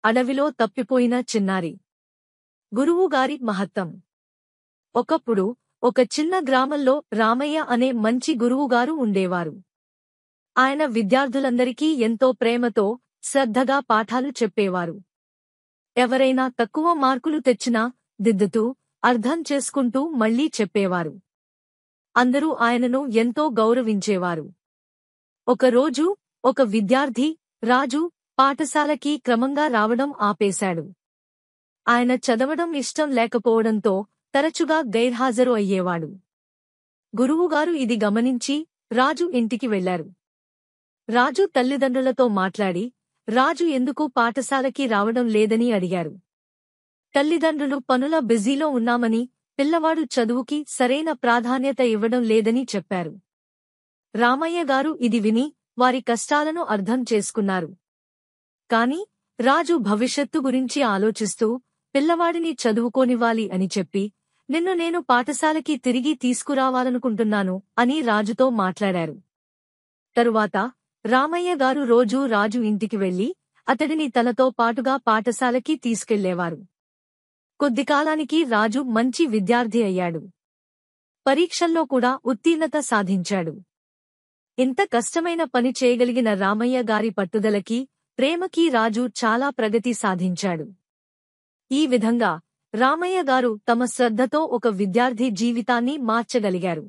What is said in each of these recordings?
అడవిలో తప్పిపోయిన చిన్నారి. గురువుగారి మహత్తం. ఒకప్పుడు ఒక చిన్న గ్రామంలో రామయ్య అనే మంచి గురువుగారు ఉండేవారు. ఆయన విద్యార్థులందరికీ ఎంతో ప్రేమతో, శ్రద్ధగా పాఠాలు చెప్పేవారు. ఎవరైనా తక్కువ మార్కులు తెచ్చినా దిద్దుతూ, అర్థం చేసుకుంటూ మళ్లీ చెప్పేవారు. అందరూ ఆయనను ఎంతో గౌరవించేవారు. ఒకరోజు ఒక విద్యార్థి, రాజు, పాఠశాలకి క్రమంగా రావడం ఆపేశాడు. ఆయన చదవడం ఇష్టం లేకపోవడంతో తరచుగా గైర్హాజరు అయ్యేవాడు. గురువుగారు ఇది గమనించి రాజు ఇంటికి వెళ్లారు. రాజు తల్లిదండ్రులతో మాట్లాడి, రాజు ఎందుకు పాఠశాలకి రావడం లేదని అడిగారు. తల్లిదండ్రులు పనుల బిజీలో ఉన్నామని, పిల్లవాడు చదువుకి సరైన ప్రాధాన్యత ఇవ్వడం లేదని చెప్పారు. రామయ్య గారు ఇది విని వారి కష్టాలను అర్థం చేసుకున్నారు. కాని రాజు భవిష్యత్తు గురించి ఆలోచిస్తూ పిల్లవాడిని చదువుకోనివ్వాలి అని చెప్పి, నిన్ను నేను పాఠశాలకి తిరిగి తీసుకురావాలనుకుంటున్నాను అని రాజుతో మాట్లాడారు. తరువాత రామయ్య గారు రోజూ రాజు ఇంటికి వెళ్లి అతడిని తనతో పాటుగా పాఠశాలకి తీసుకెళ్లేవారు. కొద్దికాలానికి రాజు మంచి విద్యార్థి అయ్యాడు. పరీక్షల్లో కూడా ఉత్తీర్ణత సాధించాడు. ఇంత కష్టమైన పని చేయగలిగిన రామయ్య గారి పట్టుదలకి, ప్రేమకి రాజు చాలా ప్రగతి సాధించాడు. ఈ విధంగా రామయ్య గారు తమ శ్రద్ధతో ఒక విద్యార్థి జీవితాన్ని మార్చగలిగారు.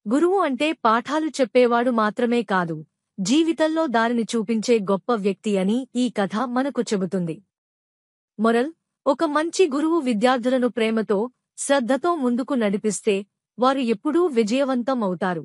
గురువు అంటే పాఠాలు చెప్పేవాడు మాత్రమే కాదు, జీవితంలో దారిని చూపించే గొప్ప వ్యక్తి అని ఈ కథ మనకు చెబుతుంది. మొరల్: ఒక మంచి గురువు విద్యార్థులను ప్రేమతో, శ్రద్ధతో ముందుకు నడిపిస్తే వారు ఎప్పుడూ విజయవంతం అవుతారు.